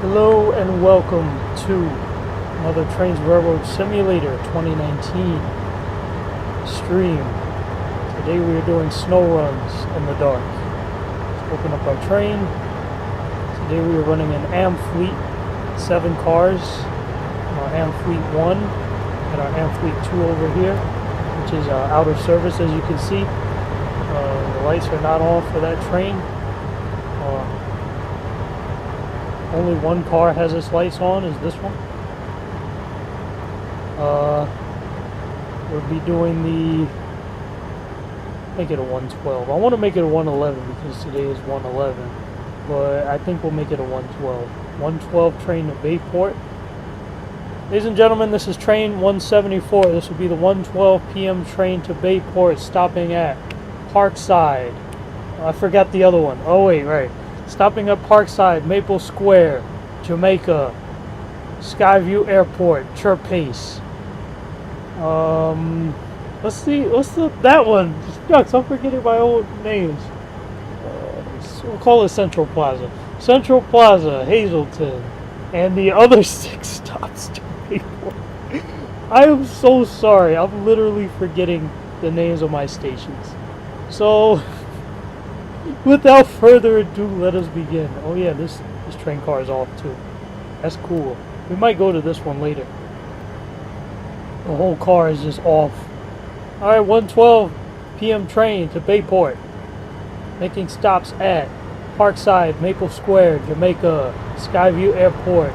Hello and welcome to another Trainz Railroad Simulator 2019 stream. Today we are doing snow runs in the dark. Let's open up our train. Today we are running an Amfleet, 7 cars, our Amfleet I and our Amfleet II over here, which is out of service as you can see. The lights are not on for that train. Only one car has its lights on, is this one. We'll be doing make it a 112. I want to make it a 111 because today is 111, but I think we'll make it a 112. 112 train to Bayport. Ladies and gentlemen, this is train 174. This will be the 1:12 p.m. train to Bayport, stopping at Parkside. I forgot the other one. Oh wait, right. Stopping at Parkside, Maple Square, Jamaica, Skyview Airport, Chirpace. Let's see, that one? Shucks, I'm forgetting my old names. We'll call it Central Plaza. Central Plaza, Hazelton, and the other 6 stops to Bayport. I am so sorry. I'm literally forgetting the names of my stations. So, without further ado, let us begin. Oh yeah, this train car is off too. That's cool. We might go to this one later. The whole car is just off. Alright, 1:12 p.m. train to Bayport. Making stops at Parkside, Maple Square, Jamaica, Skyview Airport,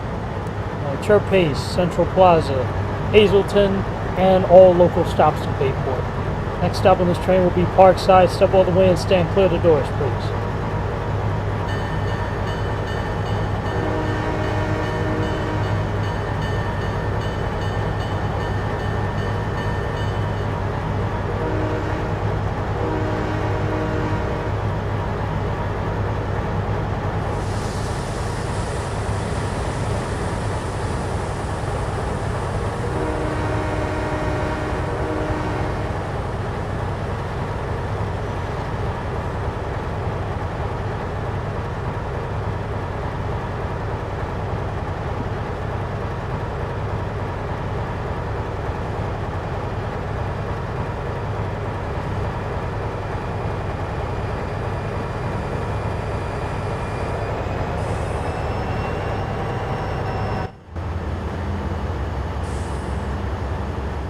Chirpace, Central Plaza, Hazelton, and all local stops to Bayport. Next stop on this train will be Parkside. Step all the way and stand clear of the doors, please.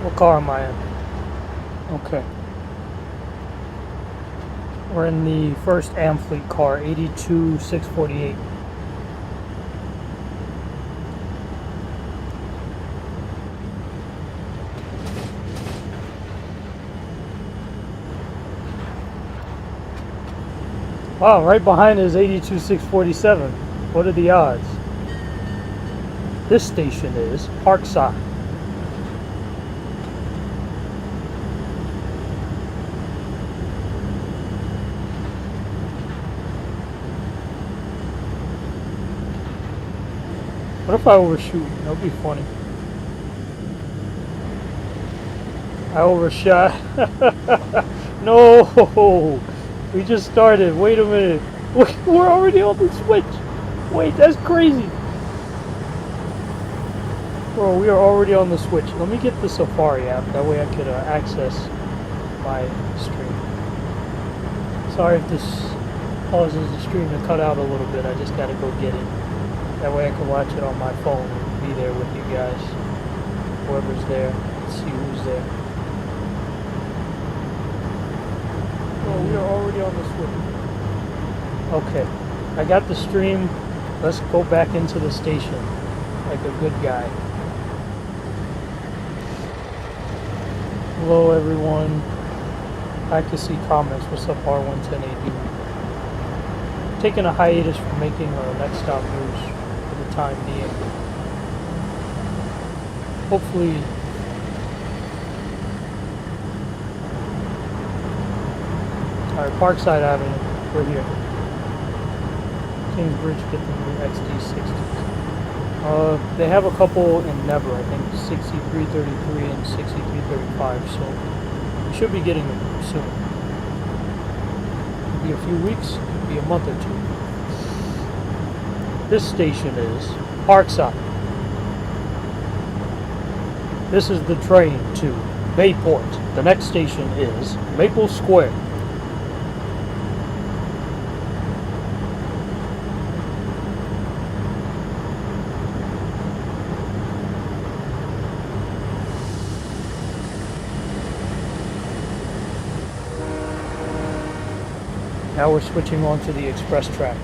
What car am I in? Okay. We're in the first Amfleet car, 82648. Wow, right behind is 82647. What are the odds? This station is Parkside. What if I overshoot? That would be funny. I overshot. No! We just started. Wait a minute. We're already on the switch. Wait, that's crazy. Bro, we are already on the switch. Let me get the Safari app. That way I could access my stream. Sorry if this causes the stream to cut out a little bit. I just gotta go get it. That way I can watch it on my phone and be there with you guys. Whoever's there. Let's see who's there. Oh, we are already on the switch. Okay. I got the stream. Let's go back into the station like a good guy. Hello everyone. I can see comments. What's up, R110AD? Taking a hiatus from making next stop news. Time being. Hopefully alright, Parkside Avenue, we're here. Kingsbridge, get the new XD60s. They have a couple in Never, I think 6333 and 6335, so we should be getting them soon. Could be a few weeks, could be a month or two. This station is Parkside. This is the train to Bayport. The next station is Maple Square. Now we're switching on to the express track.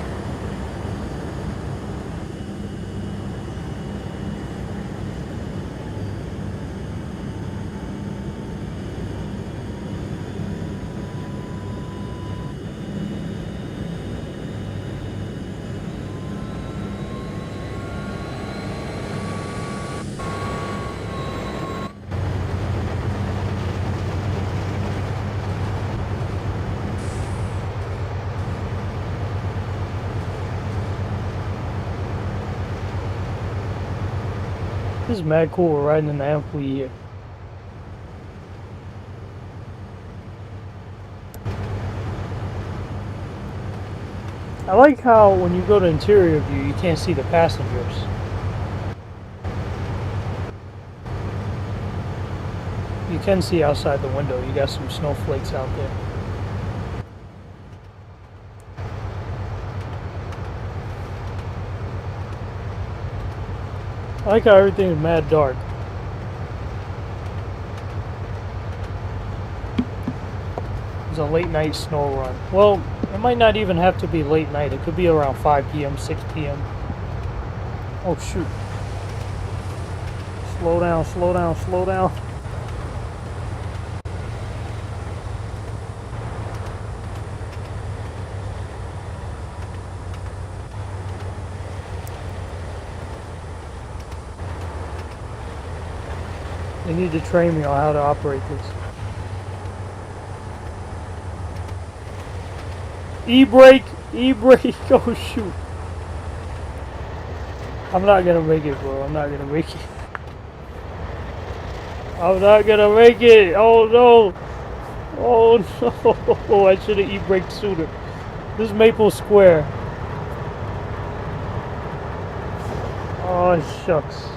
This is mad cool. We're riding in the Amfleet here. I like how when you go to interior view, you can't see the passengers. You can see outside the window. You got some snowflakes out there. I like how everything is mad dark. It's a late night snow run. Well, it might not even have to be late night. It could be around 5 p.m., 6 p.m. Oh shoot. Slow down, slow down, slow down. They need to train me on how to operate this. E-brake! E-brake! Oh shoot. I'm not gonna make it, bro. I'm not gonna make it. I'm not gonna make it! Oh no! Oh no! I should have e-braked sooner. This is Maple Square. Oh shucks.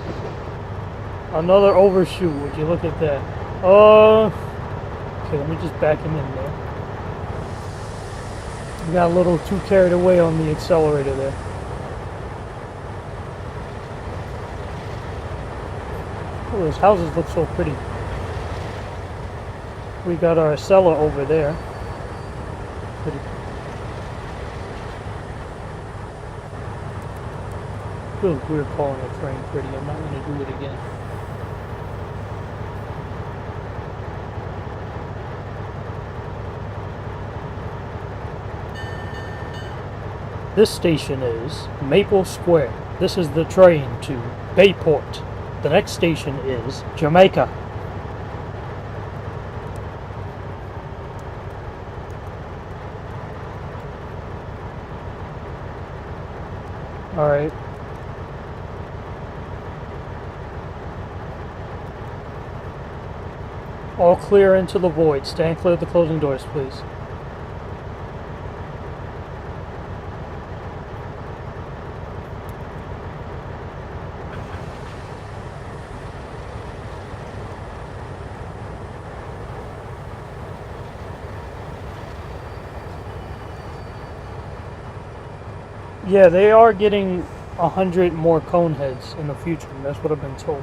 Another overshoot, would you look at that? Okay, let me just back him in there. We got a little too carried away on the accelerator there. Oh, those houses look so pretty. We got our Acelas over there. Pretty. Feels weird calling a train pretty. I'm not going to do it again. This station is Maple Square. This is the train to Bayport. The next station is Jamaica. Alright. All clear into the void. Stand clear of the closing doors, please. Yeah, they are getting 100 more cone heads in the future. That's what I've been told.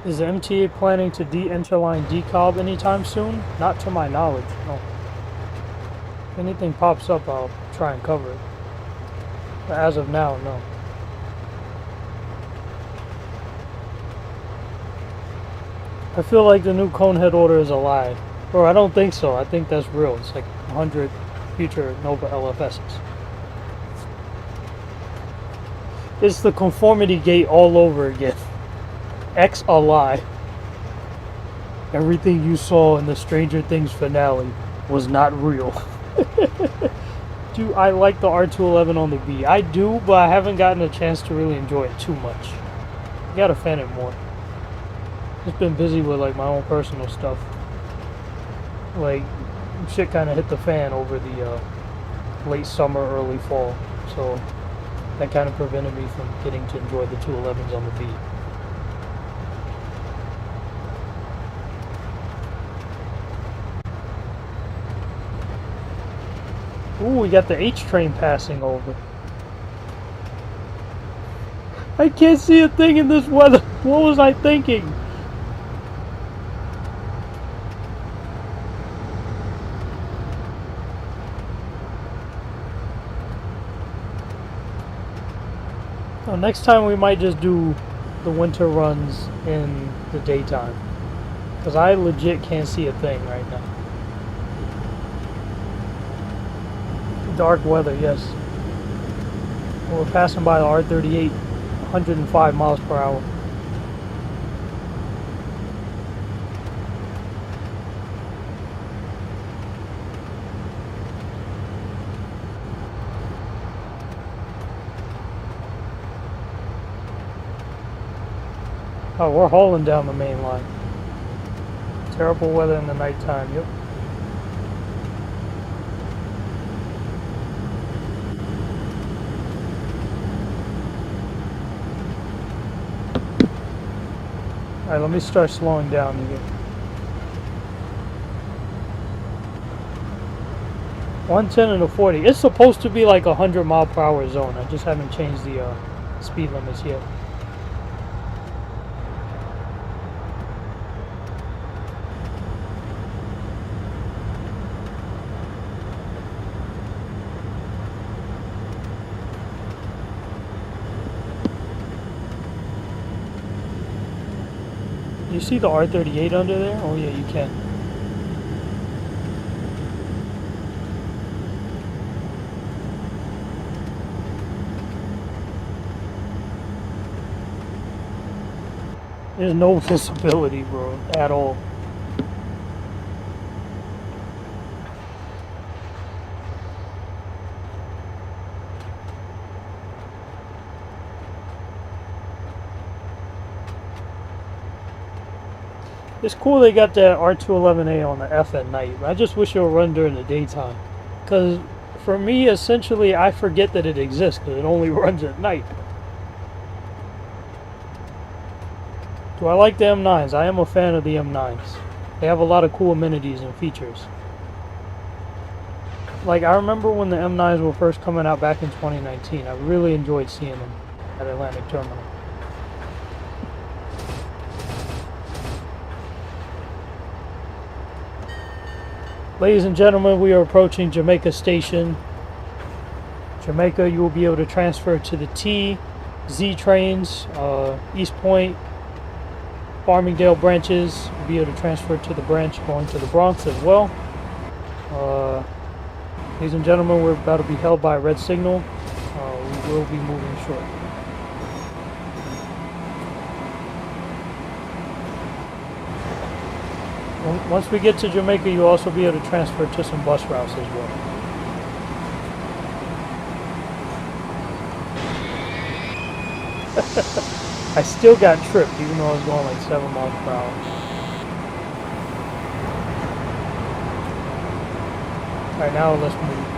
Is the MTA planning to de-interline decob anytime soon? Not to my knowledge, no. If anything pops up, I'll try and cover it. But as of now, no. I feel like the new conehead order is a lie. Or I don't think so. I think that's real. It's like 100 future Nova LFSs. It's the conformity gate all over again. X a lie. Everything you saw in the Stranger Things finale was not real. I like the R211 on the V. I do, but I haven't gotten a chance to really enjoy it too much. I gotta fan it more. Just been busy with like my own personal stuff. Like shit kind of hit the fan over the late summer, early fall, so that kind of prevented me from getting to enjoy the 211s on the V. Ooh, we got the H train passing over. I can't see a thing in this weather. What was I thinking? Well, next time we might just do the winter runs in the daytime, because I legit can't see a thing right now. Dark weather, yes. We're passing by the R38, 105 miles per hour. Oh, we're hauling down the main line. Terrible weather in the nighttime, yep. Alright, let me start slowing down again. 110 and a 40. It's supposed to be like a 100 mile per hour zone. I just haven't changed the speed limits yet. You see the R38 under there? Oh yeah, you can. There's no visibility, bro, at all. It's cool they got that R211A on the F at night. I just wish it would run during the daytime. Because for me, essentially, I forget that it exists because it only runs at night. Do I like the M9s? I am a fan of the M9s. They have a lot of cool amenities and features. Like, I remember when the M9s were first coming out back in 2019. I really enjoyed seeing them at Atlantic Terminal. Ladies and gentlemen, we are approaching Jamaica Station. Jamaica, you will be able to transfer to the T, Z trains, East Point, Farmingdale branches. You'll be able to transfer to the branch going to the Bronx as well. Ladies and gentlemen, we're about to be held by a red signal. We will be moving shortly. Once we get to Jamaica, you'll also be able to transfer to some bus routes as well. I still got tripped, even though I was going like 7 miles per hour. Alright, now let's move.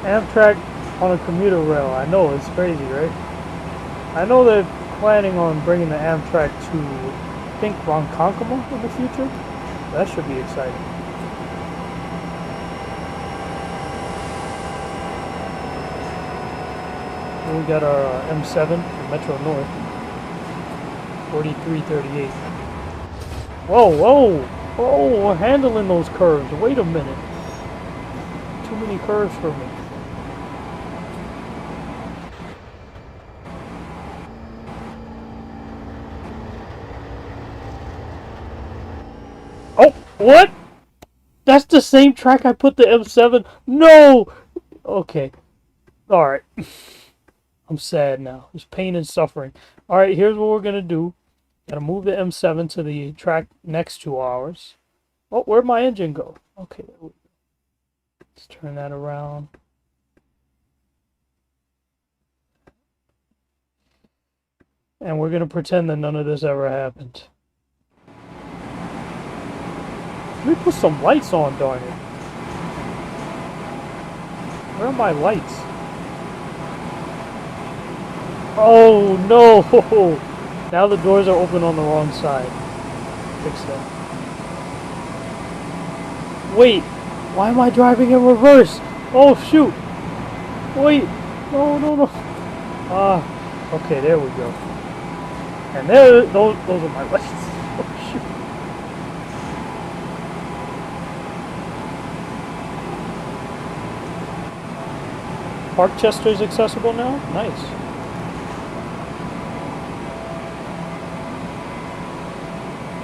Amtrak on a commuter rail. I know, it's crazy, right? I know they're planning on bringing the Amtrak to, I think, Ronkonkoma in the future. That should be exciting. We got our M7 from Metro North. 4338. Whoa, whoa! Whoa, we're handling those curves. Wait a minute. Too many curves for me. Oh, what? That's the same track I put the M7? No! Okay. Alright. I'm sad now. There's pain and suffering. Alright, here's what we're gonna do. Gotta move the M7 to the track next to ours. Oh, where'd my engine go? Okay, there we go. Let's turn that around. And we're gonna pretend that none of this ever happened. Let me put some lights on, darn it. Where are my lights? Oh no! Now the doors are open on the wrong side. Fix that. Wait! Why am I driving in reverse? Oh shoot! Wait! No, no, no! Ah, okay, there we go. And there, those are my lights. Oh shoot! Parkchester is accessible now? Nice.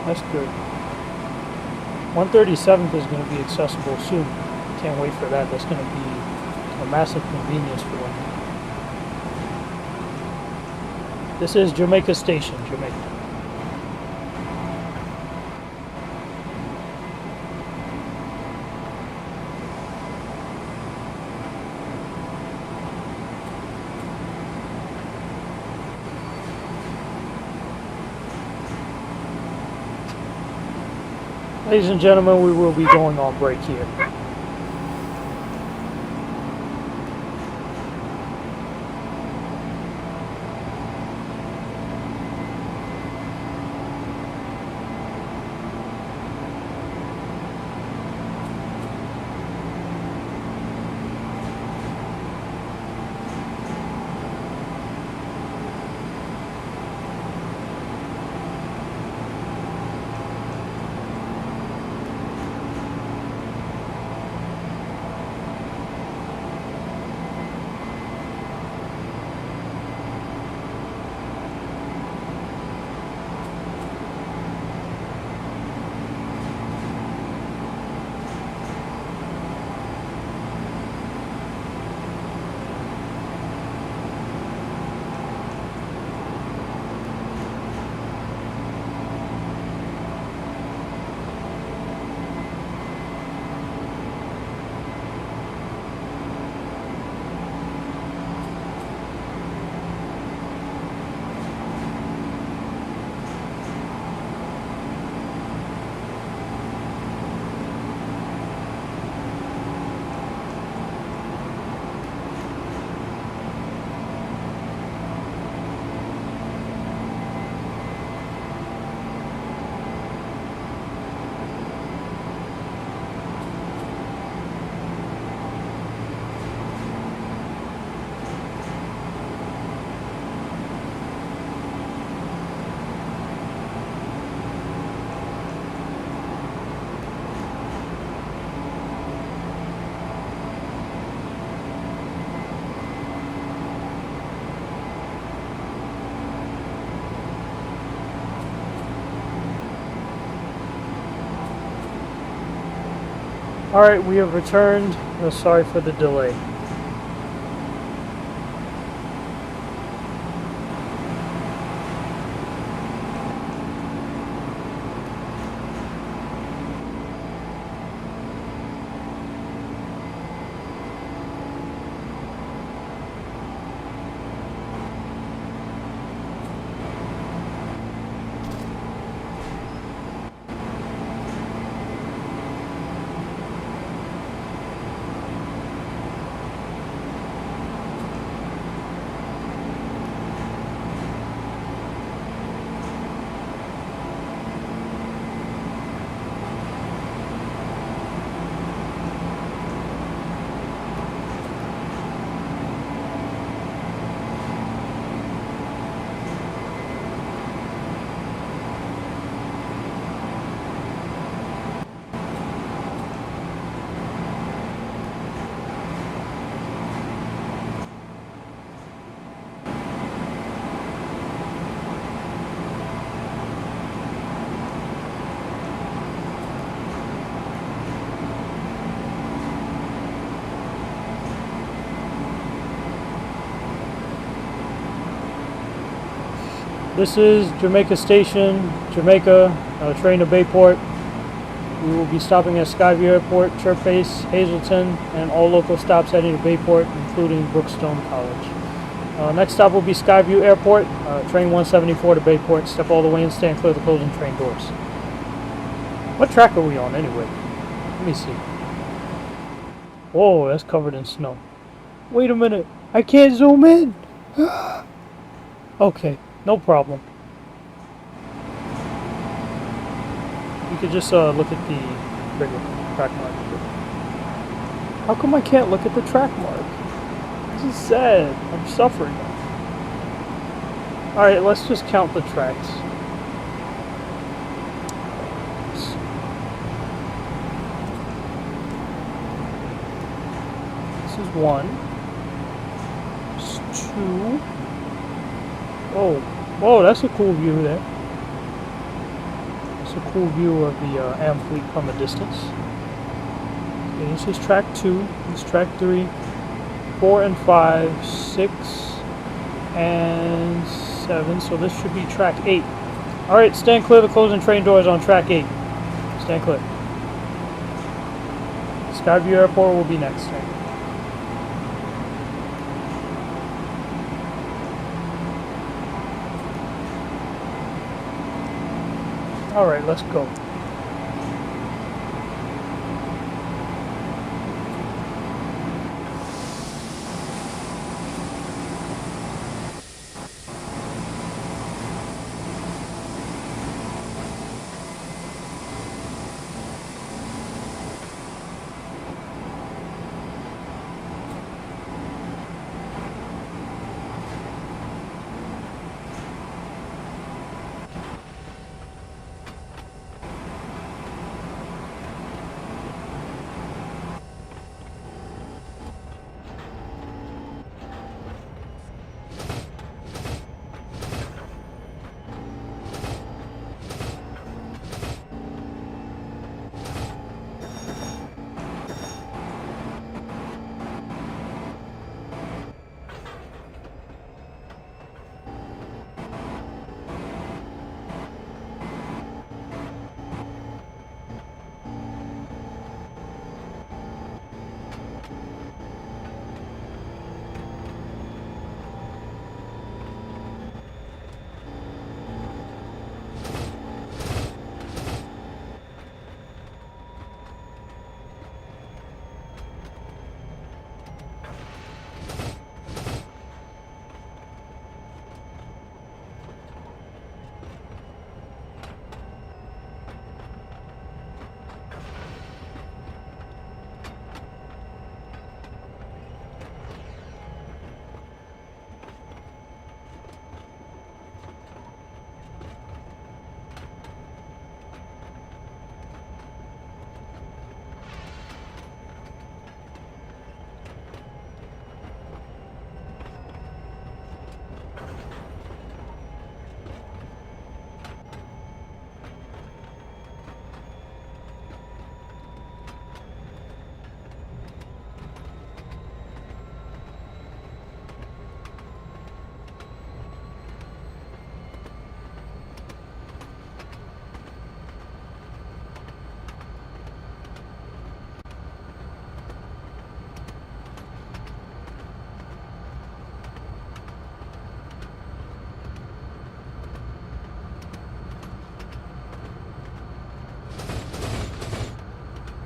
That's good. 137th is going to be accessible soon. Can't wait for that. That's going to be a massive convenience for them. This is Jamaica Station, Jamaica. Ladies and gentlemen, we will be going on break here. Alright, we have returned. Sorry for the delay. This is Jamaica Station, Jamaica, train to Bayport. We will be stopping at Skyview Airport, Chirpace, Hazelton, and all local stops heading to Bayport, including Brookstone College. Next stop will be Skyview Airport, train 174 to Bayport. Step all the way and stand clear of the closing train doors. What track are we on anyway? Let me see. Whoa, that's covered in snow. Wait a minute, I can't zoom in. Okay, no problem. You could just look at the bigger track mark. How come I can't look at the track mark? This is sad. I'm suffering. Alright, let's just count the tracks. This is 1. This is 2. Whoa, that's a cool view there. That's a cool view of the Amfleet from a distance. Okay, this is track 2, this is track 3, 4 and 5, 6 and 7, so this should be track 8. Alright, stand clear of the closing train doors on track 8. Stand clear. Skyview Airport will be next. Alright, let's go.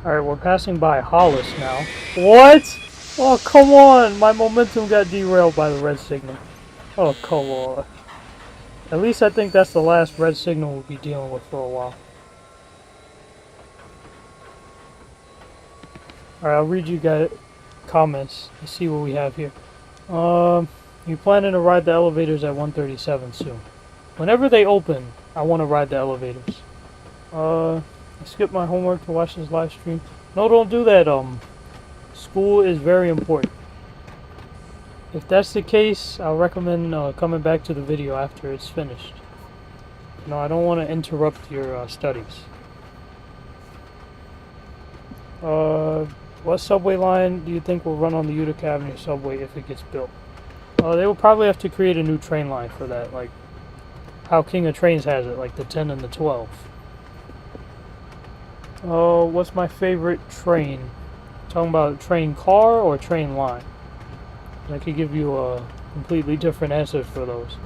Alright, we're passing by Hollis now. What? Oh, come on! My momentum got derailed by the red signal. Oh, come on. At least I think that's the last red signal we'll be dealing with for a while. Alright, I'll read you guys comments to see what we have here. You planning to ride the elevators at 137 soon. Whenever they open, I want to ride the elevators. I skipped my homework to watch this live stream. No, don't do that. School is very important. If that's the case, I'll recommend coming back to the video after it's finished. No, I don't want to interrupt your studies. What subway line do you think will run on the Utica Avenue subway if it gets built? They will probably have to create a new train line for that, like how King of Trains has it, like the 10 and the 12. Oh, what's my favorite train? Talking about train car or train line? I could give you a completely different answer for those.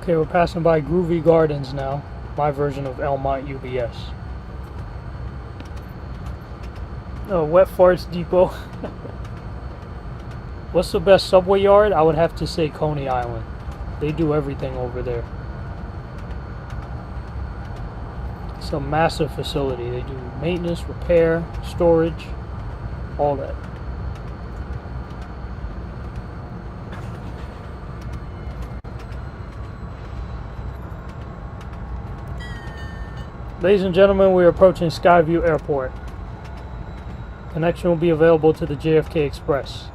Okay, we're passing by Groovy Gardens now. My version of Elmont UBS. Oh, Wet Farts Depot. What's the best subway yard? I would have to say Coney Island. They do everything over there. It's a massive facility. They do maintenance, repair, storage, all that. Ladies and gentlemen, we are approaching Skyview Airport. Connection will be available to the JFK Express.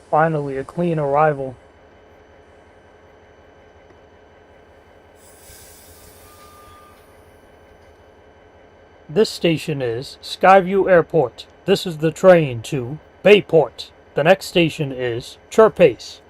Finally, a clean arrival. This station is Skyview Airport. This is the train to Bayport. The next station is Chirpace.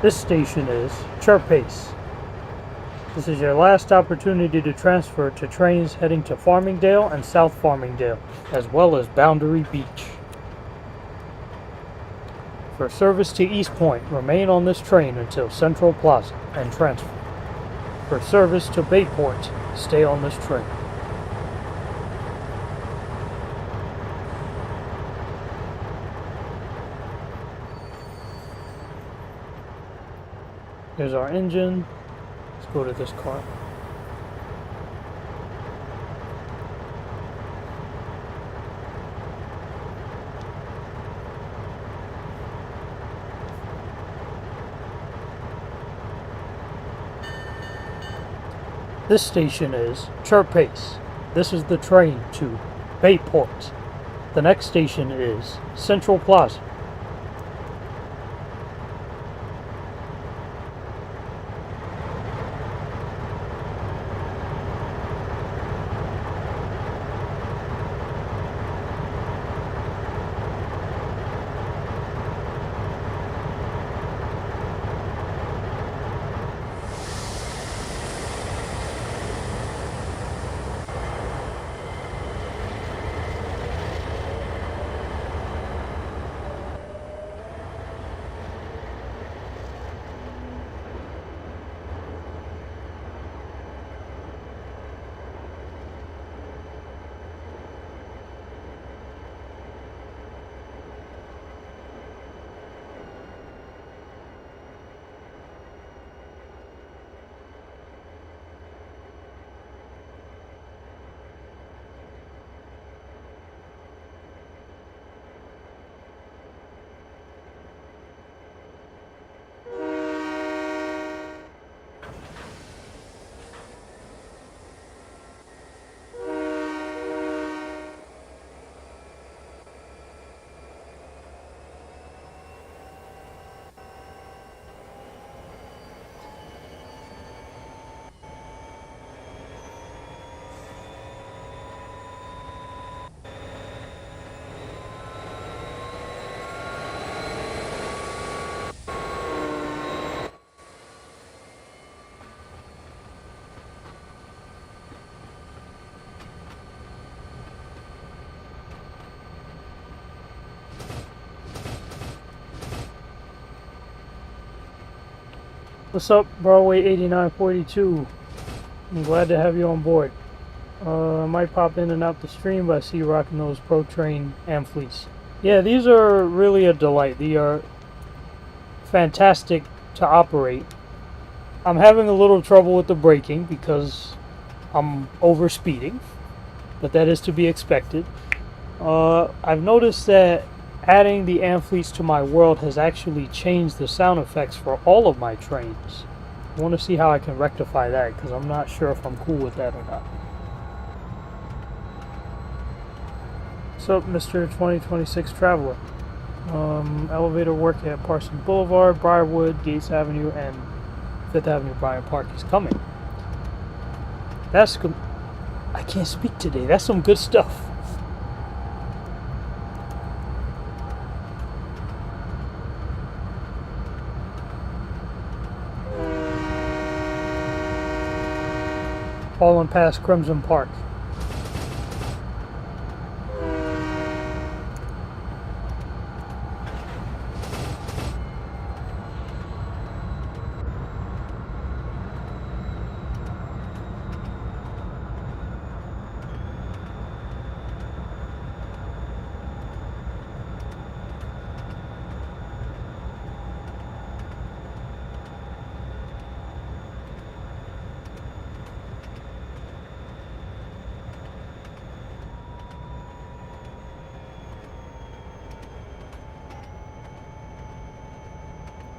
This station is Chirpace. This is your last opportunity to transfer to trains heading to Farmingdale and South Farmingdale, as well as Boundary Beach. For service to East Point, remain on this train until Central Plaza and transfer. For service to Bayport, stay on this train. Here's our engine. Let's go to this car. This station is Chirpace. This is the train to Bayport. The next station is Central Plaza. What's up, Broadway 8942? I'm glad to have you on board. I might pop in and out the stream, but I see you rocking those Pro Train Amfleets. Yeah, these are really a delight. They are fantastic to operate. I'm having a little trouble with the braking because I'm over speeding, but that is to be expected. I've noticed that adding the Amfleets to my world has actually changed the sound effects for all of my trains. I want to see how I can rectify that, because I'm not sure if I'm cool with that or not. What's up, Mr. 2026 Traveler? Elevator work at Parsons Boulevard, Briarwood, Gates Avenue, and 5th Avenue Bryant Park is coming. That's good. I can't speak today. That's some good stuff. Falling past Crimson Park.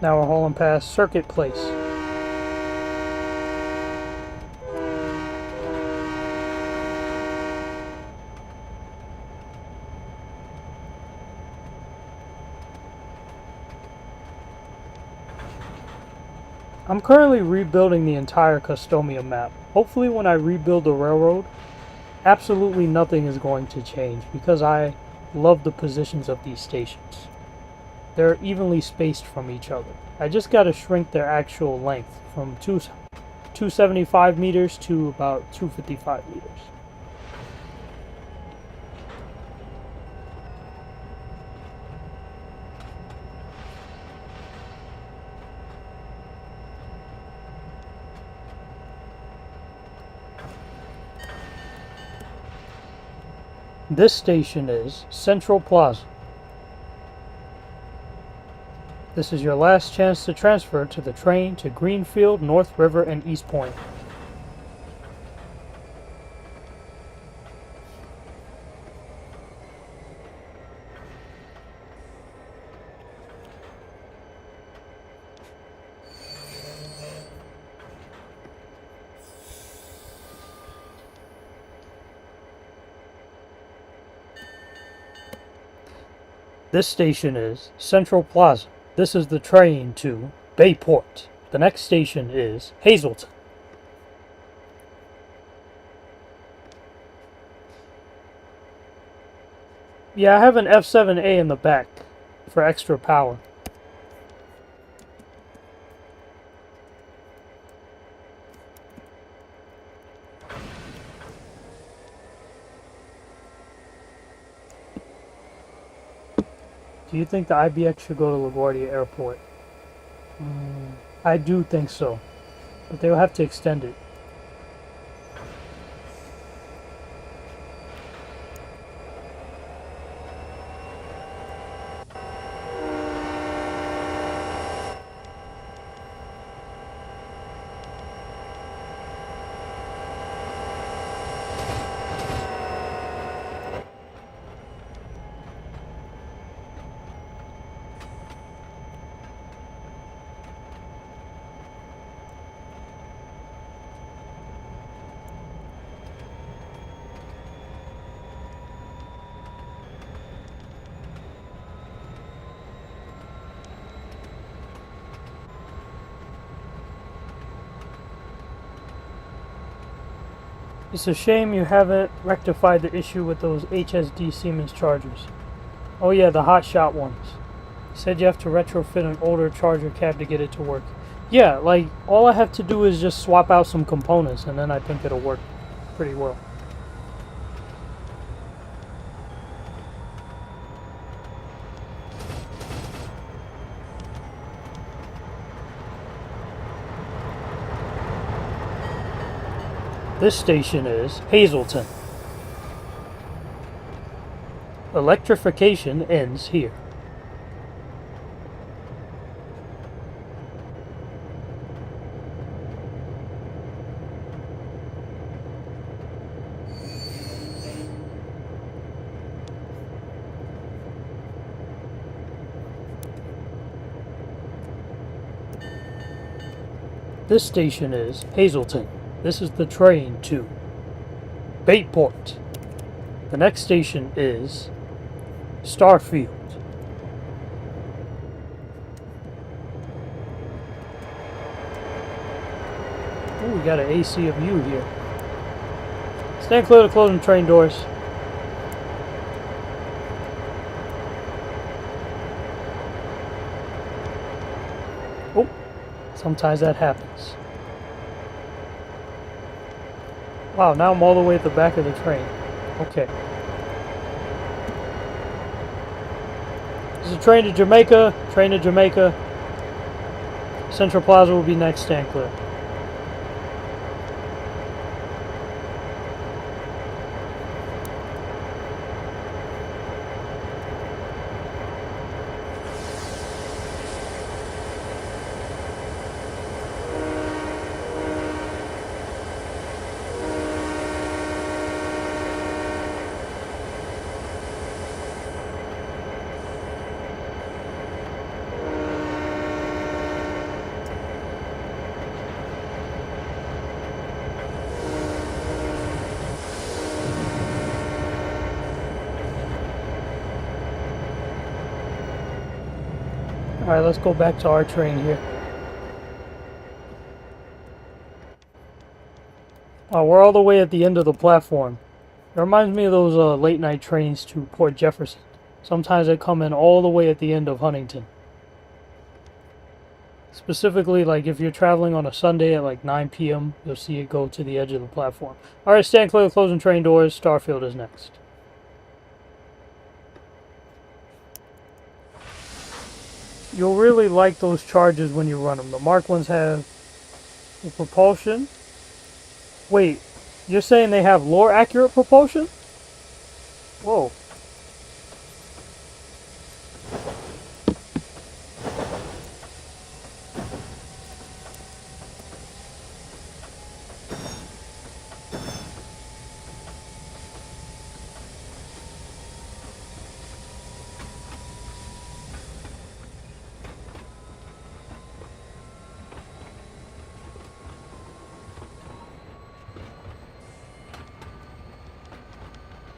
Now we're hauling past Circuit Place. I'm currently rebuilding the entire Customia map. Hopefully when I rebuild the railroad, absolutely nothing is going to change because I love the positions of these stations. They're evenly spaced from each other. I just got to shrink their actual length from 275 meters to about 255 meters. This station is Central Plaza. This is your last chance to transfer to the train to Greenfield, North River, and East Point. This station is Central Plaza. This is the train to Bayport. The next station is Hazelton. Yeah, I have an F7A in the back for extra power. Do you think the IBX should go to LaGuardia Airport? I do think so, but they'll have to extend it. It's a shame you haven't rectified the issue with those HSD Siemens chargers. Oh yeah, the hotshot ones. You said you have to retrofit an older charger cab to get it to work. Yeah, like, all I have to do is just swap out some components and then I think it'll work pretty well. This station is Hazelton. Electrification ends here. This station is Hazelton. This is the train to Bayport. The next station is Starfield. Oh, we got an AC of you here. Stand clear to closing train doors. Oh, sometimes that happens. Wow, now I'm all the way at the back of the train. Okay. This is a train to Jamaica. Train to Jamaica. Central Plaza will be next, stand clear. Alright, let's go back to our train here. Oh, we're all the way at the end of the platform. It reminds me of those late night trains to Port Jefferson. Sometimes they come in all the way at the end of Huntington. Specifically, like if you're traveling on a Sunday at like 9 p.m., you'll see it go to the edge of the platform. Alright, stand clear of closing train doors. Starfield is next. You'll really like those charges when you run them. The Mark ones have propulsion. Wait, you're saying they have lore accurate propulsion? Whoa.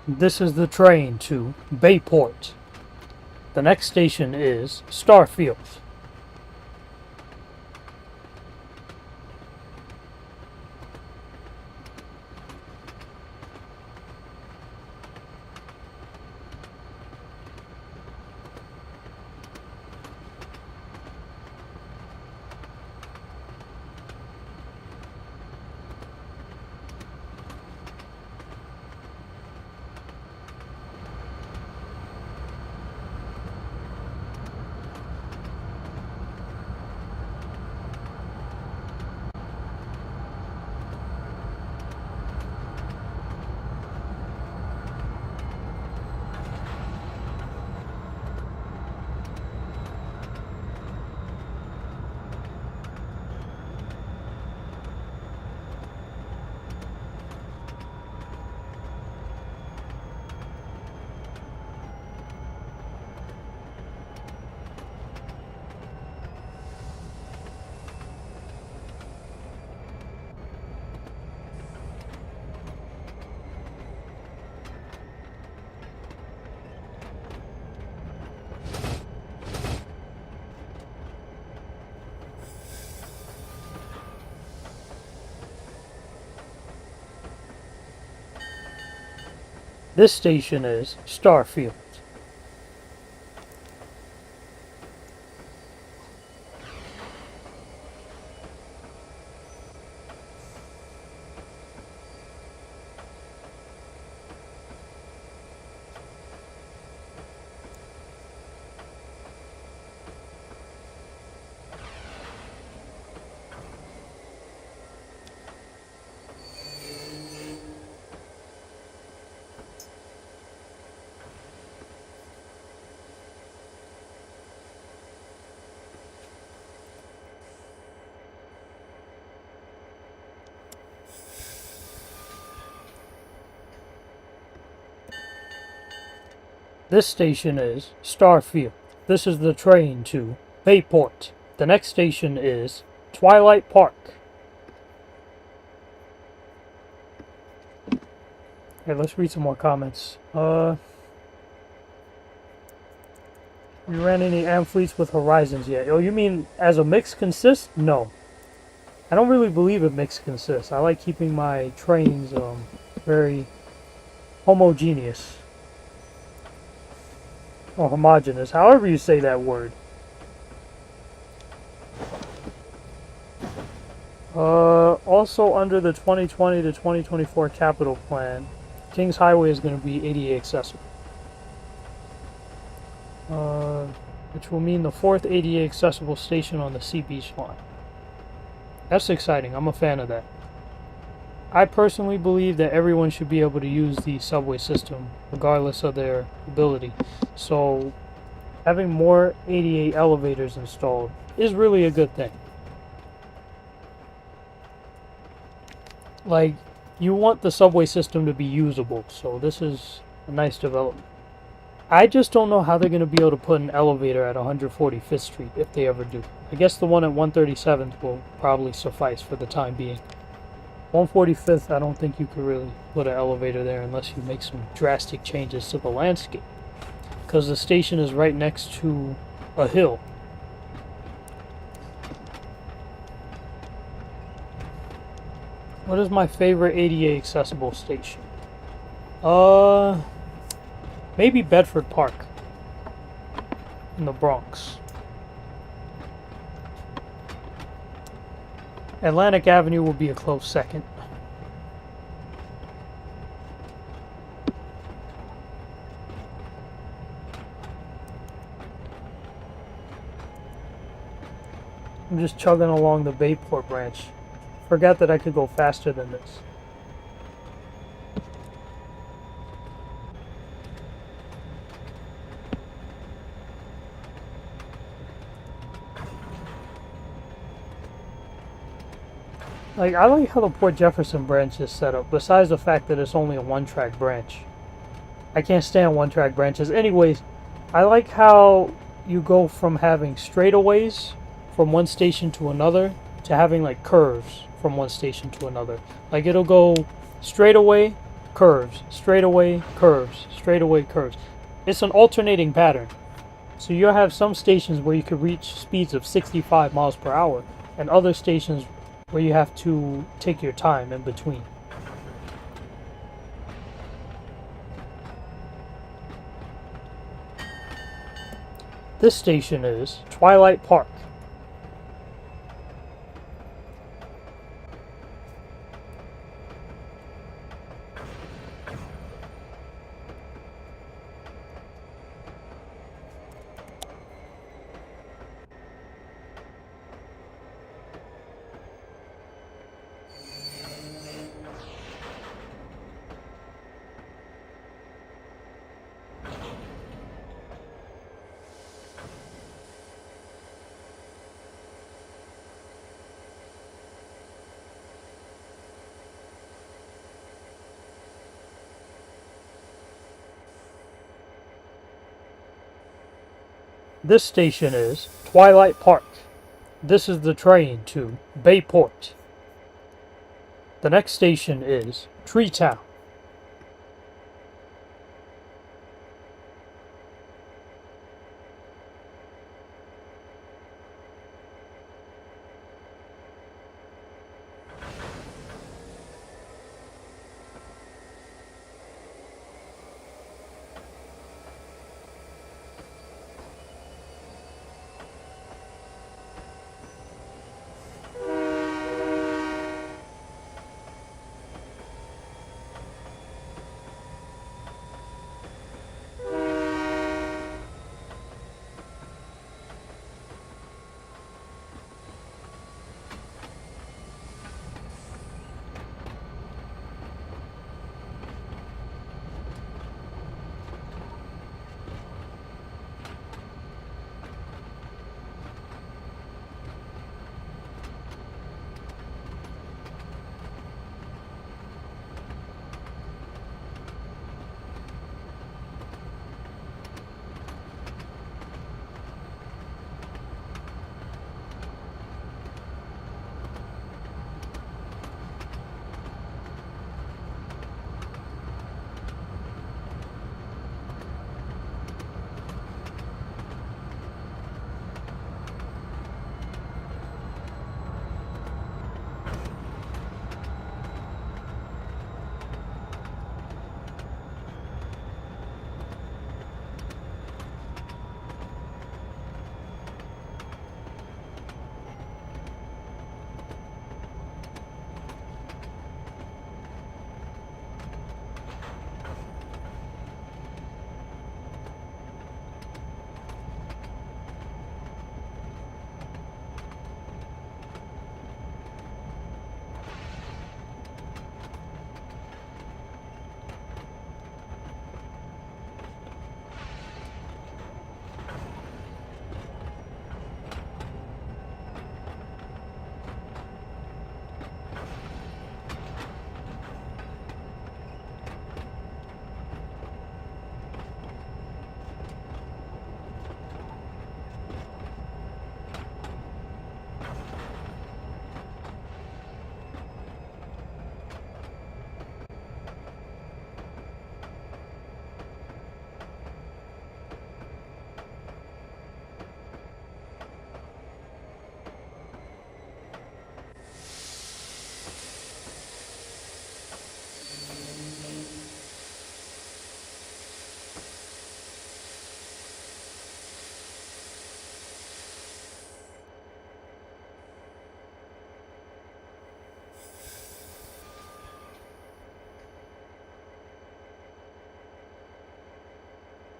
This is the train to Bayport. The next station is Starfield. This station is Starfield. This station is Starfield. This is the train to Bayport. The next station is Twilight Park. Okay, let's read some more comments. We ran any Amfleets with Horizons yet? Oh, you mean as a mix consist? No. I don't really believe it mix consists. I like keeping my trains very homogeneous. Or homogeneous, however you say that word. Also under the 2020 to 2024 capital plan, Kings Highway is going to be ADA accessible. Which will mean the 4th ADA accessible station on the Sea Beach line. That's exciting. I'm a fan of that. I personally believe that everyone should be able to use the subway system, regardless of their ability. So, having more ADA elevators installed is really a good thing. Like, you want the subway system to be usable, so this is a nice development. I just don't know how they're going to be able to put an elevator at 145th Street, if they ever do. I guess the one at 137th will probably suffice for the time being. 145th, I don't think you could really put an elevator there unless you make some drastic changes to the landscape. Because the station is right next to a hill. What is my favorite ADA accessible station? Maybe Bedford Park. in the Bronx. Atlantic Avenue will be a close second. I'm just chugging along the Bayport branch. Forgot that I could go faster than this. Like, I like how the Port Jefferson branch is set up, besides the fact that it's only a one-track branch. I can't stand one-track branches. Anyways, I like how you go from having straightaways from one station to another to having, like, curves from one station to another. Like, it'll go straightaway, curves, straightaway, curves, straightaway, curves. It's an alternating pattern. So you'll have some stations where you could reach speeds of 65 miles per hour, and other stations where you have to take your time in between. This station is Twilight Park. This station is Twilight Park. This is the train to Bayport. The next station is Treetown.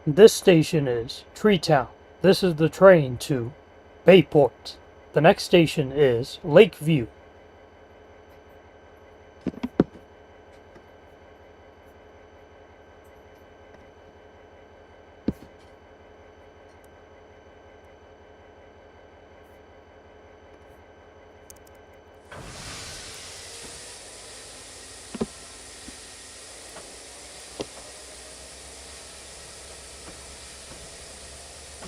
This station is Treetown. This is the train to Bayport. The next station is Lakeview.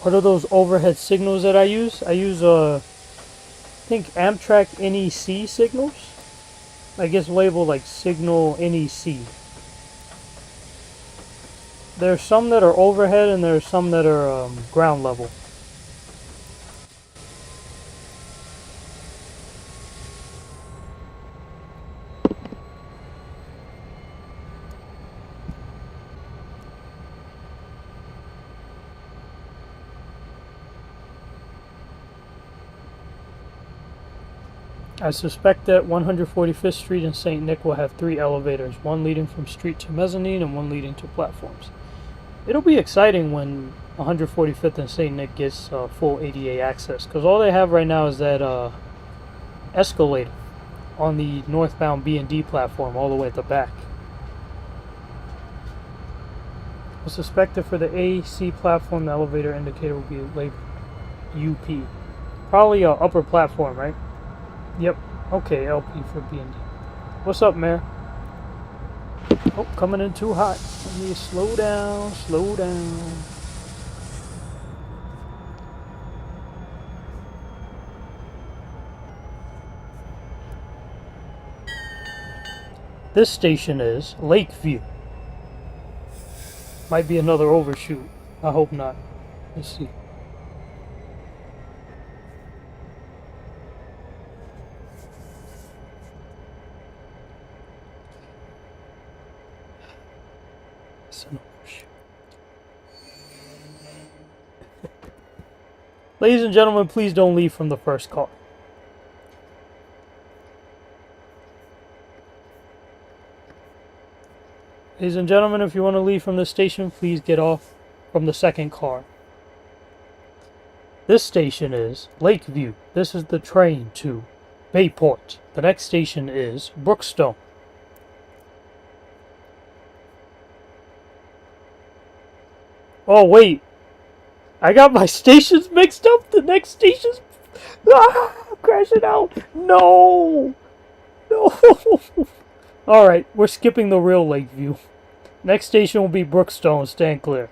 What are those overhead signals that I use? I use, I think Amtrak NEC signals? I guess labeled like Signal NEC. There's some that are overhead and there's some that are ground level. I suspect that 145th Street and St. Nick will have 3 elevators, one leading from street to mezzanine and one leading to platforms. It'll be exciting when 145th and St. Nick gets full ADA access, because all they have right now is that escalator on the northbound B&D platform all the way at the back. I suspect that for the AC platform, the elevator indicator will be labeled UP. Probably an upper platform, right? Yep. Okay, LP for B&D. What's up, Mayor? Oh, coming in too hot. Let me slow down, slow down. This station is Lakeview. Might be another overshoot. I hope not. Let's see. Ladies and gentlemen, please don't leave from the first car. Ladies and gentlemen, if you want to leave from the station, please get off from the second car. This station is Lakeview. This is the train to Bayport. The next station is Brookstone. Oh, wait. I got my stations mixed up. The next station's... Ah, I'm crashing out. No. No. Alright, we're skipping the real Lakeview. Next station will be Brookstone. Stand clear.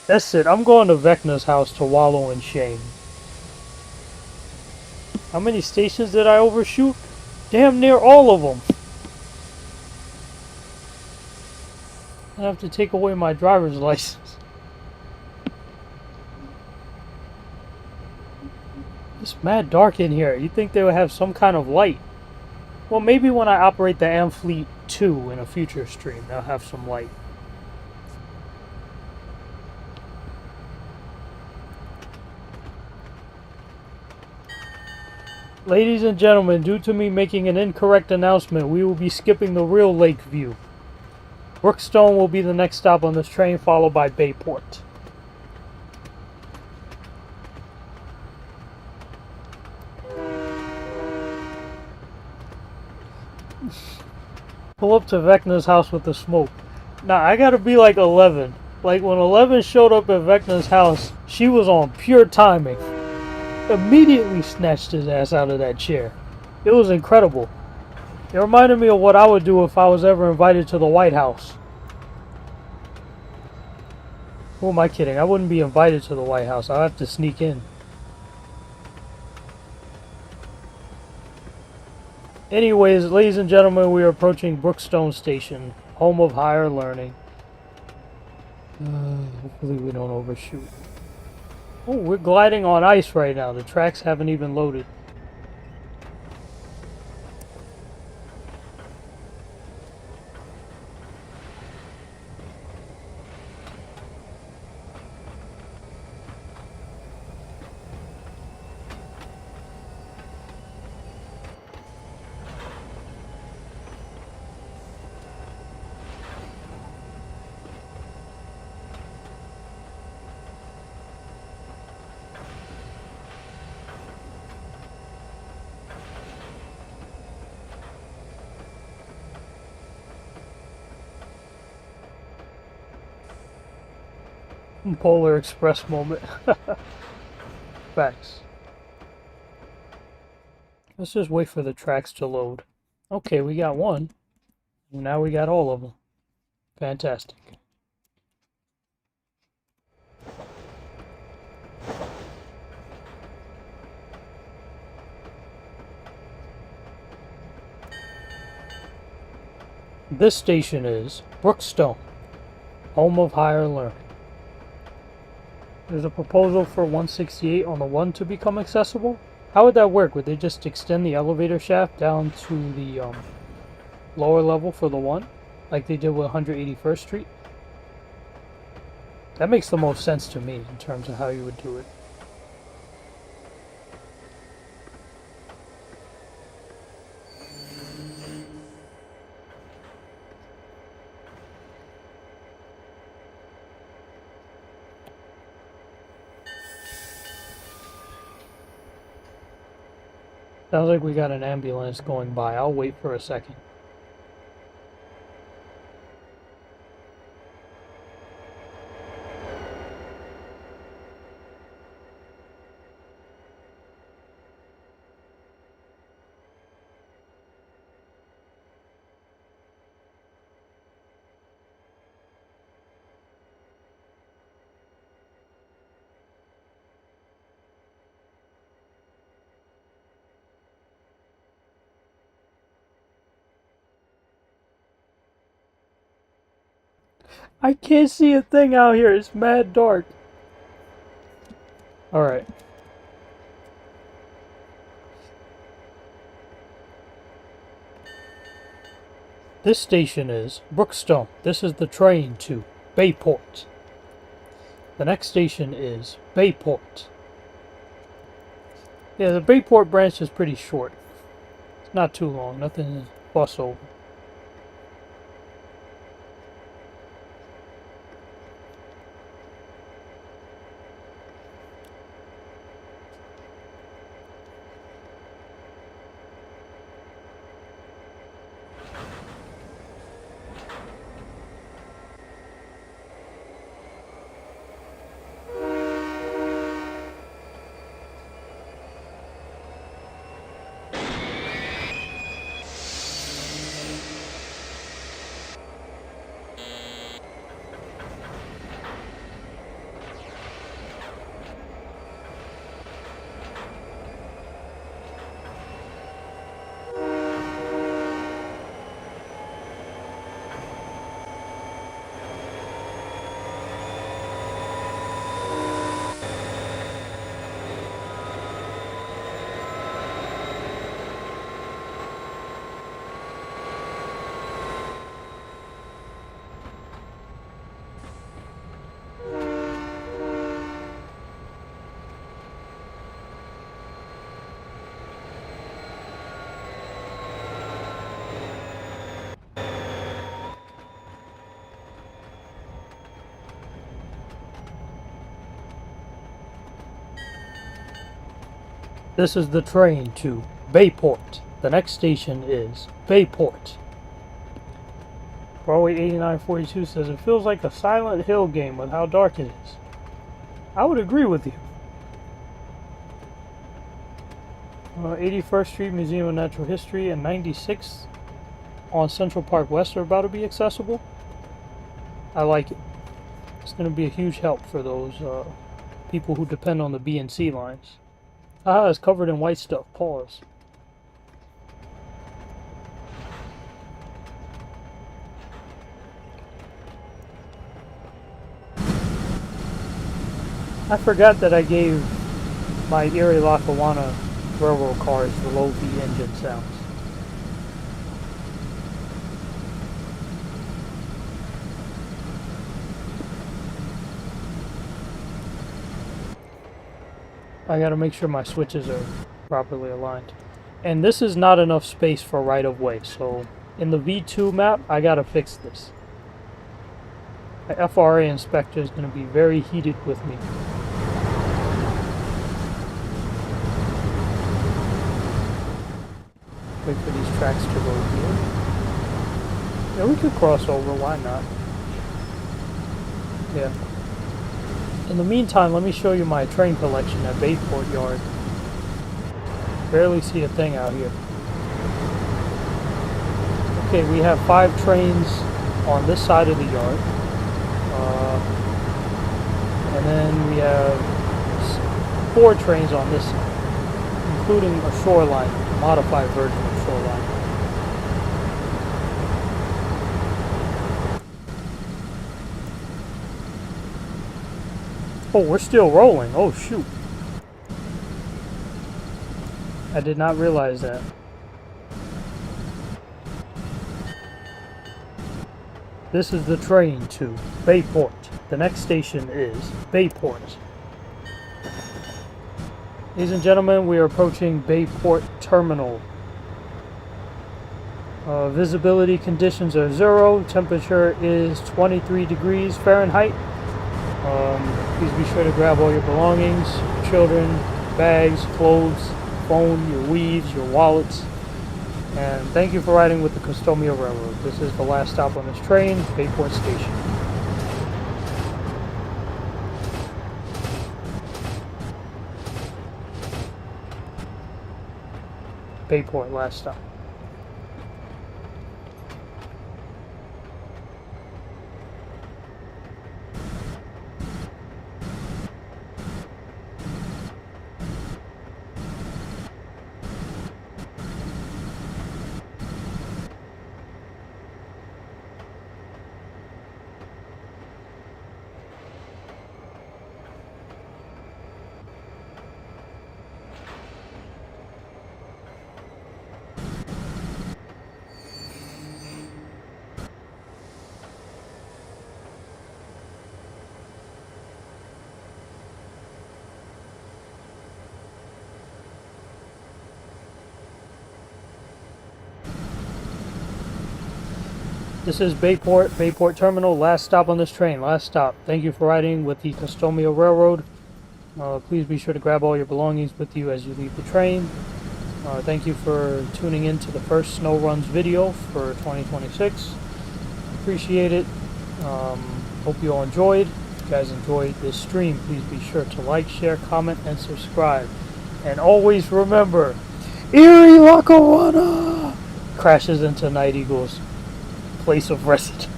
That's it. I'm going to Vecna's house to wallow in shame. How many stations did I overshoot? Damn near all of them. I have to take away my driver's license. It's mad dark in here. You'd think they would have some kind of light. Well, maybe when I operate the Amfleet I in a future stream, they'll have some light. Ladies and gentlemen, due to me making an incorrect announcement, we will be skipping the real Lakeview. Brookstone will be the next stop on this train, followed by Bayport. Pull up to Vecna's house with the smoke. Now, I gotta be like 11. Like, when 11 showed up at Vecna's house, she was on pure timing. Immediately snatched his ass out of that chair. It was incredible. It reminded me of what I would do if I was ever invited to the White House. Who am I kidding? I wouldn't be invited to the White House. I'd have to sneak in. Anyways, ladies and gentlemen, we are approaching Brookstone Station, home of higher learning. Hopefully we don't overshoot. Oh, we're gliding on ice right now. The tracks haven't even loaded. Polar Express moment. Facts. Let's just wait for the tracks to load. Okay, we got one. Now we got all of them. Fantastic. This station is Brookstone, home of higher learning. There's a proposal for 168 on the 1 to become accessible. How would that work? Would they just extend the elevator shaft down to the lower level for the 1? Like they did with 181st Street? That makes the most sense to me in terms of how you would do it. Sounds like we got an ambulance going by. I'll wait for a second. I can't see a thing out here. It's mad dark. Alright. This station is Brookstone. This is the train to Bayport. The next station is Bayport. Yeah, the Bayport branch is pretty short. It's not too long. Nothing to fuss over. This is the train to Bayport. The next station is Bayport. Broadway 8942 says it feels like a Silent Hill game with how dark it is. I would agree with you. 81st Street Museum of Natural History and 96th on Central Park West are about to be accessible. I like it. It's going to be a huge help for those people who depend on the B and C lines. Ah, it's covered in white stuff. Pause. I forgot that I gave my Erie Lackawanna railroad cars the low V engine sounds. I gotta make sure my switches are properly aligned. And this is not enough space for right of way, so in the V2 map, I gotta fix this. The FRA inspector is gonna be very heated with me. Wait for these tracks to go here. Yeah, we could cross over, why not? Yeah. In the meantime, let me show you my train collection at Bayport Yard. Barely see a thing out here. Okay, we have 5 trains on this side of the yard. And then we have 4 trains on this side, including a Shoreliner, a modified version of Shoreliner. Oh, we're still rolling. Oh, shoot. I did not realize that. This is the train to Bayport. The next station is Bayport. Ladies and gentlemen, we are approaching Bayport Terminal. Visibility conditions are 0. Temperature is 23 degrees Fahrenheit. Please be sure to grab all your belongings, children, bags, clothes, phone, your weaves, your wallets. And thank you for riding with the Customia Railroad. This is the last stop on this train, Bayport Station. Bayport, last stop. This is Bayport Terminal, last stop on this train, last stop. Thank you for riding with the Customia Railroad. Please be sure to grab all your belongings with you as you leave the train. Thank you for tuning in to the first Snow Runs video for 2026. Appreciate it. Hope you all enjoyed. If you guys enjoyed this stream, please be sure to like, share, comment, and subscribe. And always remember, Erie Lackawanna crashes into Night Eagle's place of residence.